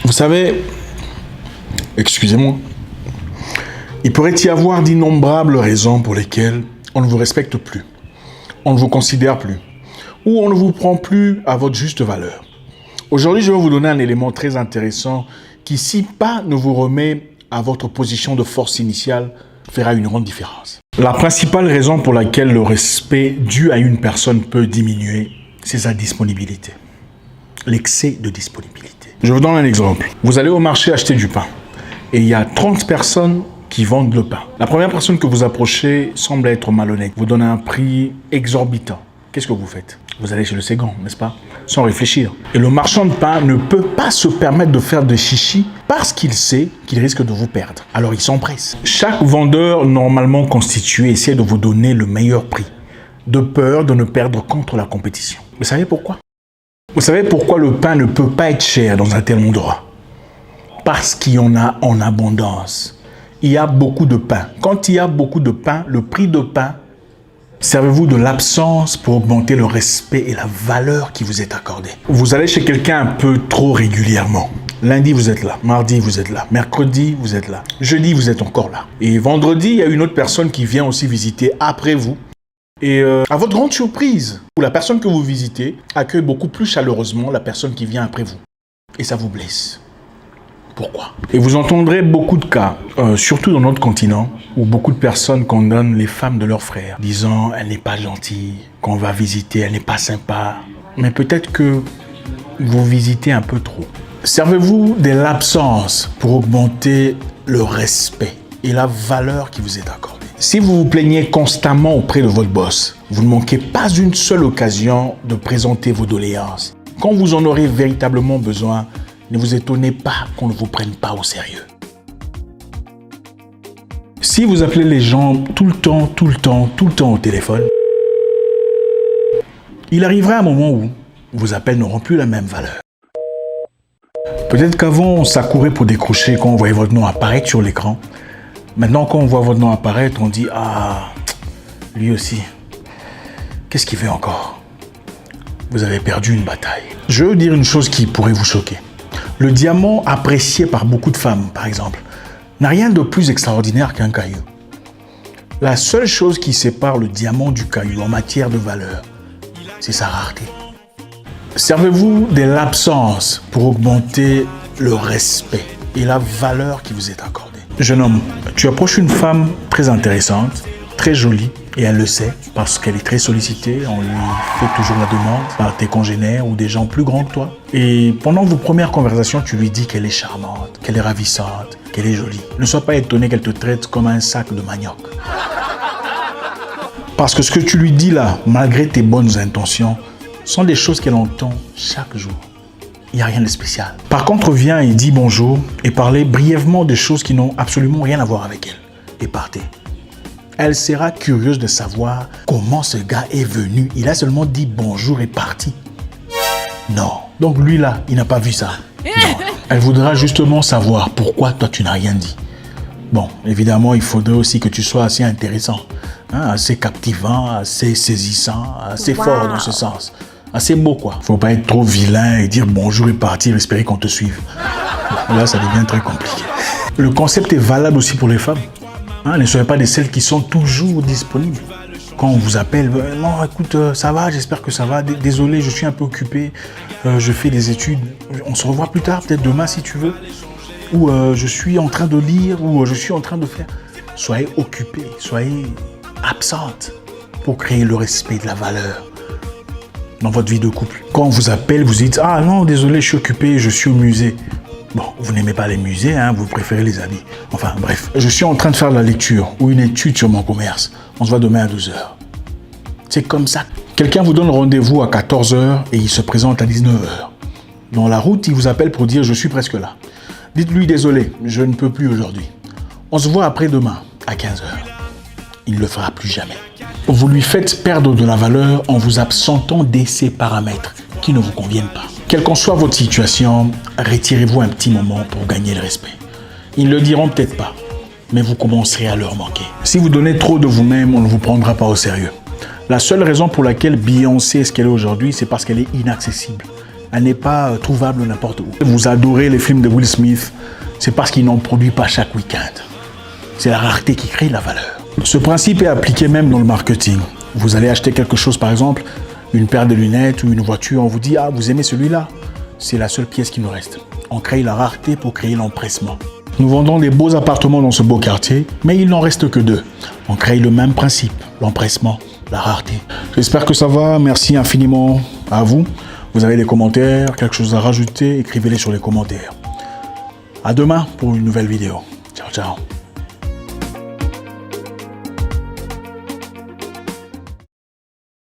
Vous savez, excusez-moi, il pourrait y avoir d'innombrables raisons pour lesquelles on ne vous respecte plus, on ne vous considère plus, ou on ne vous prend plus à votre juste valeur. Aujourd'hui, je vais vous donner un élément très intéressant qui, si pas ne vous remet à votre position de force initiale, fera une grande différence. La principale raison pour laquelle le respect dû à une personne peut diminuer, c'est sa disponibilité. L'excès de disponibilité. Je vous donne un exemple. Vous allez au marché acheter du pain et il y a 30 personnes qui vendent le pain. La première personne que vous approchez semble être malhonnête. Vous donne un prix exorbitant. Qu'est-ce que vous faites? Vous allez chez le second, n'est-ce pas? Sans réfléchir. Et le marchand de pain ne peut pas se permettre de faire de chichi parce qu'il sait qu'il risque de vous perdre. Alors il s'empresse. Chaque vendeur normalement constitué essaie de vous donner le meilleur prix, de peur de ne perdre contre la compétition. Vous savez pourquoi? Vous savez pourquoi le pain ne peut pas être cher dans un tel endroit? Parce qu'il y en a en abondance. Il y a beaucoup de pain. Quand il y a beaucoup de pain, le prix de pain, servez-vous de l'absence pour augmenter le respect et la valeur qui vous est accordée. Vous allez chez quelqu'un un peu trop régulièrement. Lundi, vous êtes là. Mardi, vous êtes là. Mercredi, vous êtes là. Jeudi, vous êtes encore là. Et vendredi, il y a une autre personne qui vient aussi visiter après vous. Et à votre grande surprise, la personne que vous visitez accueille beaucoup plus chaleureusement la personne qui vient après vous. Et ça vous blesse. Pourquoi? Et vous entendrez beaucoup de cas, surtout dans notre continent, où beaucoup de personnes condamnent les femmes de leurs frères, disant « elle n'est pas gentille, qu'on va visiter, elle n'est pas sympa ». Mais peut-être que vous visitez un peu trop. Servez-vous de l'absence pour augmenter le respect et la valeur qui vous est accordée. Si vous vous plaignez constamment auprès de votre boss, vous ne manquez pas une seule occasion de présenter vos doléances. Quand vous en aurez véritablement besoin, ne vous étonnez pas qu'on ne vous prenne pas au sérieux. Si vous appelez les gens tout le temps au téléphone, il arrivera un moment où vos appels n'auront plus la même valeur. Peut-être qu'avant, ça courait pour décrocher quand on voyait votre nom apparaître sur l'écran. Maintenant, quand on voit votre nom apparaître, on dit « Ah, lui aussi, qu'est-ce qu'il fait encore ?» Vous avez perdu une bataille. Je veux dire une chose qui pourrait vous choquer. Le diamant apprécié par beaucoup de femmes, par exemple, n'a rien de plus extraordinaire qu'un caillou. La seule chose qui sépare le diamant du caillou en matière de valeur, c'est sa rareté. Servez-vous de l'absence pour augmenter le respect et la valeur qui vous est accordée. Jeune homme, tu approches une femme très intéressante, très jolie, et elle le sait parce qu'elle est très sollicitée. On lui fait toujours la demande par tes congénères ou des gens plus grands que toi. Et pendant vos premières conversations, tu lui dis qu'elle est charmante, qu'elle est ravissante, qu'elle est jolie. Ne sois pas étonné qu'elle te traite comme un sac de manioc. Parce que ce que tu lui dis là, malgré tes bonnes intentions, sont des choses qu'elle entend chaque jour. Il n'y a rien de spécial. Par contre, viens et dis bonjour et parlez brièvement des choses qui n'ont absolument rien à voir avec elle. Et partez. Elle sera curieuse de savoir comment ce gars est venu. Il a seulement dit bonjour et parti. Non. Donc lui là, il n'a pas vu ça. Non. Elle voudra justement savoir pourquoi toi tu n'as rien dit. Bon, évidemment, il faudrait aussi que tu sois assez intéressant, assez captivant, assez saisissant, assez fort dans ce sens. Assez beau quoi. Faut pas être trop vilain et dire bonjour et partir, espérer qu'on te suive. Bon, là, ça devient très compliqué. Le concept est valable aussi pour les femmes. Ne soyez pas de celles qui sont toujours disponibles. Quand on vous appelle, non, écoute, ça va, j'espère que ça va. Désolé, je suis un peu occupé. Je fais des études. On se revoit plus tard, peut-être demain si tu veux. Ou je suis en train de lire, ou je suis en train de faire. Soyez occupés, soyez absentes pour créer le respect de la valeur dans votre vie de couple. Quand on vous appelle, vous dites, ah non, désolé, je suis occupé, je suis au musée. Bon, vous n'aimez pas les musées, vous préférez les habits. Enfin, bref. Je suis en train de faire la lecture ou une étude sur mon commerce. On se voit demain à 12h. C'est comme ça. Quelqu'un vous donne rendez-vous à 14h et il se présente à 19h. Dans la route, il vous appelle pour dire « je suis presque là ». Dites-lui « désolé, je ne peux plus aujourd'hui. On se voit après-demain à 15h ». Il ne le fera plus jamais. Vous lui faites perdre de la valeur en vous absentant de ces paramètres qui ne vous conviennent pas. Quelle qu'en soit votre situation, retirez-vous un petit moment pour gagner le respect. Ils ne le diront peut-être pas, mais vous commencerez à leur manquer. Si vous donnez trop de vous-même, on ne vous prendra pas au sérieux. La seule raison pour laquelle Beyoncé est ce qu'elle est aujourd'hui, c'est parce qu'elle est inaccessible. Elle n'est pas trouvable n'importe où. Vous adorez les films de Will Smith, c'est parce qu'il n'en produit pas chaque week-end. C'est la rareté qui crée la valeur. Ce principe est appliqué même dans le marketing. Vous allez acheter quelque chose, par exemple, une paire de lunettes ou une voiture, on vous dit « Ah, vous aimez celui-là ?» C'est la seule pièce qui nous reste. On crée la rareté pour créer l'empressement. Nous vendons des beaux appartements dans ce beau quartier, mais il n'en reste que 2. On crée le même principe, l'empressement, la rareté. J'espère que ça va. Merci infiniment à vous. Vous avez des commentaires, quelque chose à rajouter, écrivez-les sur les commentaires. À demain pour une nouvelle vidéo. Ciao, ciao.